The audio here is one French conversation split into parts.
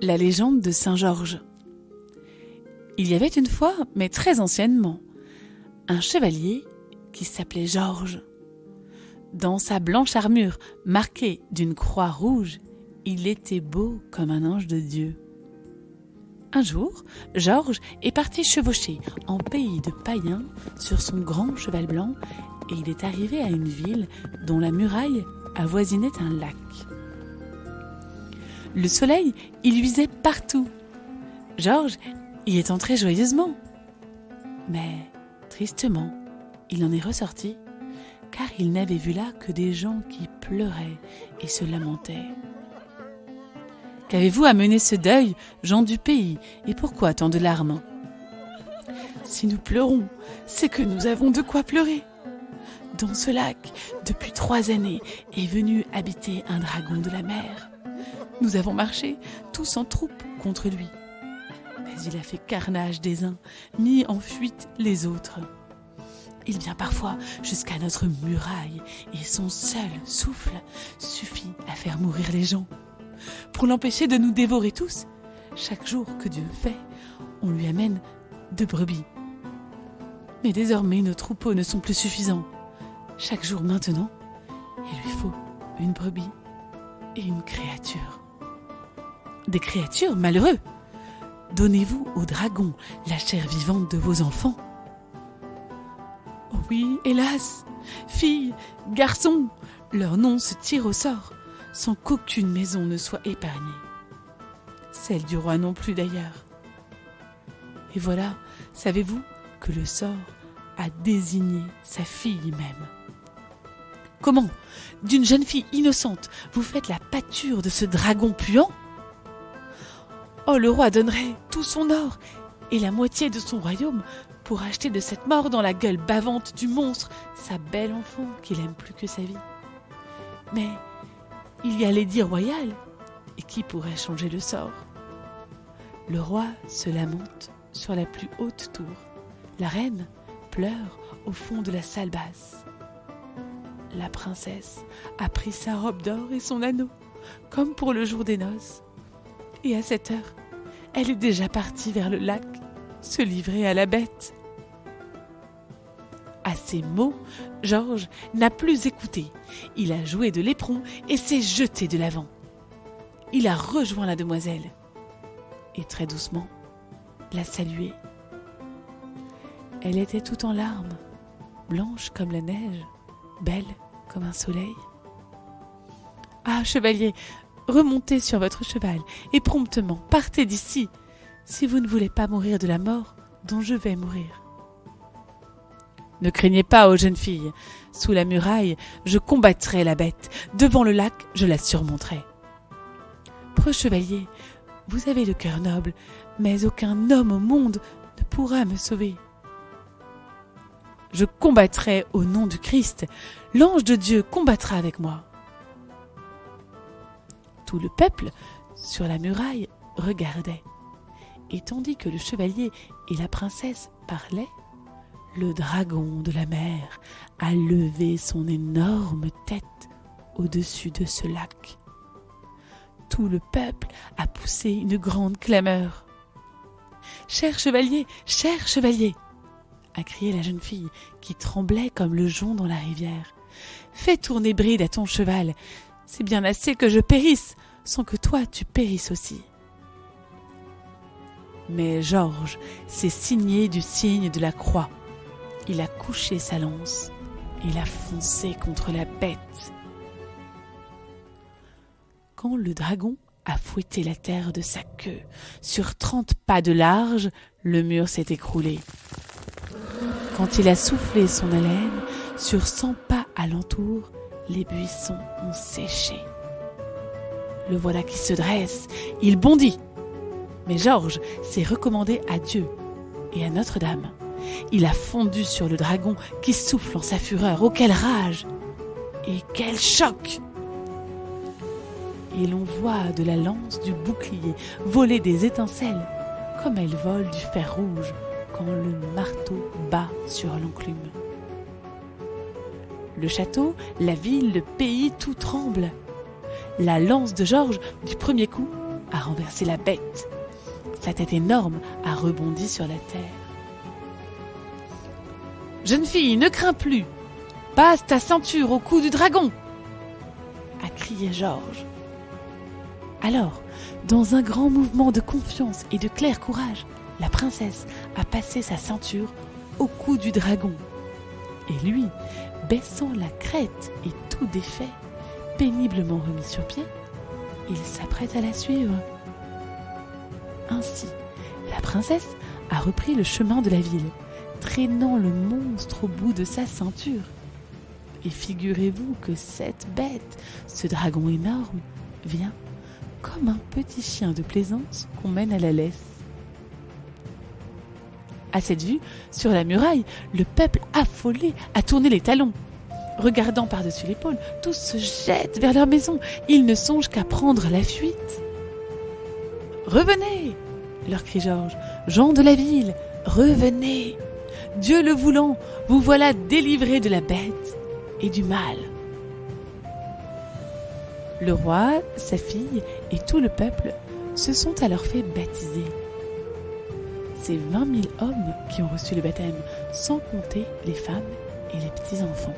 La légende de Saint-Georges. Il y avait une fois, mais très anciennement, un chevalier qui s'appelait Georges. Dans sa blanche armure marquée d'une croix rouge, il était beau comme un ange de Dieu. Un jour, Georges est parti chevaucher en pays de païens sur son grand cheval blanc et il est arrivé à une ville dont la muraille avoisinait un lac. Le soleil y luisait partout. Georges y est entré joyeusement. Mais, tristement, il en est ressorti, car il n'avait vu là que des gens qui pleuraient et se lamentaient. « Qu'avez-vous à mener ce deuil, gens du pays, et pourquoi tant de larmes ?»« Si nous pleurons, c'est que nous avons de quoi pleurer. Dans ce lac, depuis 3 années, est venu habiter un dragon de la mer. Nous avons marché tous en troupe contre lui. Mais il a fait carnage des uns, mis en fuite les autres. Il vient parfois jusqu'à notre muraille et son seul souffle suffit à faire mourir les gens. Pour l'empêcher de nous dévorer tous, chaque jour que Dieu fait, on lui amène 2 brebis. Mais désormais, nos troupeaux ne sont plus suffisants. Chaque jour maintenant, il lui faut une brebis et une créature. Des créatures, malheureux! Donnez-vous au dragon la chair vivante de vos enfants. Oh oui, hélas! Filles, garçons, leurs noms se tirent au sort, sans qu'aucune maison ne soit épargnée. Celle du roi non plus d'ailleurs. Et voilà, savez-vous que le sort a désigné sa fille même. Comment, d'une jeune fille innocente, vous faites la pâture de ce dragon puant? Oh, le roi donnerait tout son or et la moitié de son royaume pour acheter de cette mort dans la gueule bavante du monstre sa belle enfant qu'il aime plus que sa vie. Mais il y a l'édit royal, et qui pourrait changer le sort? Le roi se lamente sur la plus haute tour. La reine pleure au fond de la salle basse. La princesse a pris sa robe d'or et son anneau, comme pour le jour des noces. Et à cette heure, elle est déjà partie vers le lac, se livrer à la bête. À ces mots, Georges n'a plus écouté. Il a joué de l'éperon et s'est jeté de l'avant. Il a rejoint la demoiselle et très doucement l'a saluée. Elle était toute en larmes, blanche comme la neige, belle comme un soleil. « Ah, chevalier, remontez sur votre cheval et promptement partez d'ici, si vous ne voulez pas mourir de la mort dont je vais mourir. » Ne craignez pas, ô jeune fille, sous la muraille, je combattrai la bête, devant le lac, je la surmonterai. Preux chevalier, vous avez le cœur noble, mais aucun homme au monde ne pourra me sauver. Je combattrai au nom du Christ, l'ange de Dieu combattra avec moi. Tout le peuple, sur la muraille, regardait, et tandis que le chevalier et la princesse parlaient, le dragon de la mer a levé son énorme tête au-dessus de ce lac. Tout le peuple a poussé une grande clameur. « Cher chevalier, a crié la jeune fille qui tremblait comme le jonc dans la rivière. « Fais tourner bride à ton cheval, c'est bien assez que je périsse, sans que toi tu périsses aussi. » Mais Georges s'est signé du signe de la croix. Il a couché sa lance, il a foncé contre la bête. Quand le dragon a fouetté la terre de sa queue, sur 30 pas de large, le mur s'est écroulé. Quand il a soufflé son haleine, sur 100 pas alentour, les buissons ont séché. Le voilà qui se dresse, il bondit. Mais Georges s'est recommandé à Dieu et à Notre-Dame. Il a fondu sur le dragon qui souffle en sa fureur. Oh, quelle rage! Et quel choc! Et l'on voit de la lance du bouclier voler des étincelles, comme elles volent du fer rouge quand le marteau bat sur l'enclume. Le château, la ville, le pays, tout tremble. La lance de Georges, du premier coup, a renversé la bête. Sa tête énorme a rebondi sur la terre. « Jeune fille, ne crains plus! Passe ta ceinture au cou du dragon !» a crié Georges. Alors, dans un grand mouvement de confiance et de clair courage, la princesse a passé sa ceinture au cou du dragon. Et lui, baissant la crête et tout défait, péniblement remis sur pied, il s'apprête à la suivre. Ainsi, la princesse a repris le chemin de la ville, traînant le monstre au bout de sa ceinture. Et figurez-vous que cette bête, ce dragon énorme, vient comme un petit chien de plaisance qu'on mène à la laisse. À cette vue, sur la muraille, le peuple affolé a tourné les talons. Regardant par-dessus l'épaule, tous se jettent vers leur maison. Ils ne songent qu'à prendre la fuite. « Revenez !» leur crie Georges. « Gens de la ville, revenez ! Dieu le voulant, vous voilà délivrés de la bête et du mal. » Le roi, sa fille et tout le peuple se sont alors fait baptiser. C'est 20 000 hommes qui ont reçu le baptême, sans compter les femmes et les petits-enfants.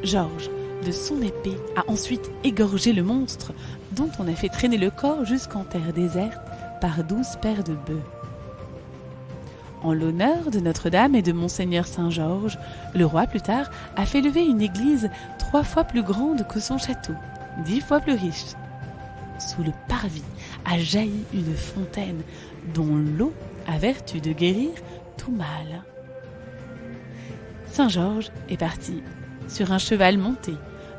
Georges, de son épée, a ensuite égorgé le monstre, dont on a fait traîner le corps jusqu'en terre déserte par 12 paires de bœufs. En l'honneur de Notre-Dame et de Monseigneur Saint-Georges, le roi plus tard a fait lever une église 3 fois plus grande que son château, 10 fois plus riche. Sous le parvis a jailli une fontaine dont l'eau a vertu de guérir tout mal. Saint-Georges est parti sur un cheval monté,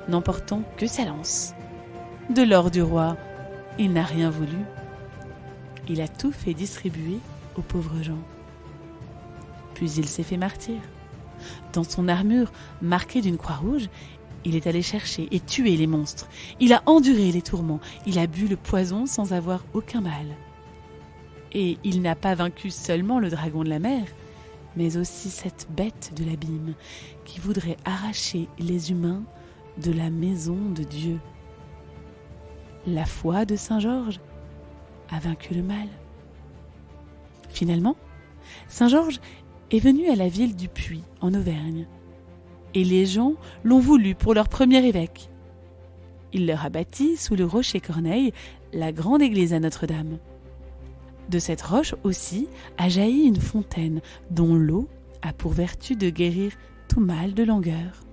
n'emportant que sa lance. De l'or du roi, il n'a rien voulu. Il a tout fait distribuer aux pauvres gens. Puis il s'est fait martyr. Dans son armure marquée d'une croix rouge, il est allé chercher et tuer les monstres. Il a enduré les tourments. Il a bu le poison sans avoir aucun mal. Et il n'a pas vaincu seulement le dragon de la mer, mais aussi cette bête de l'abîme qui voudrait arracher les humains de la maison de Dieu. La foi de Saint-Georges a vaincu le mal. Finalement, Saint-Georges est venu à la ville du Puy, en Auvergne, et les gens l'ont voulu pour leur premier évêque. Il leur a bâti, sous le rocher Corneille, la grande église à Notre-Dame. De cette roche aussi a jailli une fontaine dont l'eau a pour vertu de guérir tout mal de langueur.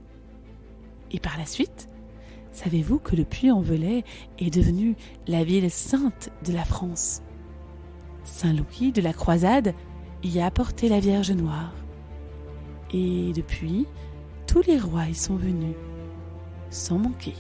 Et par la suite, savez-vous que le Puy-en-Velay est devenu la ville sainte de la France? Saint Louis de la Croisade y a apporté la Vierge Noire. Et depuis, tous les rois y sont venus, sans manquer.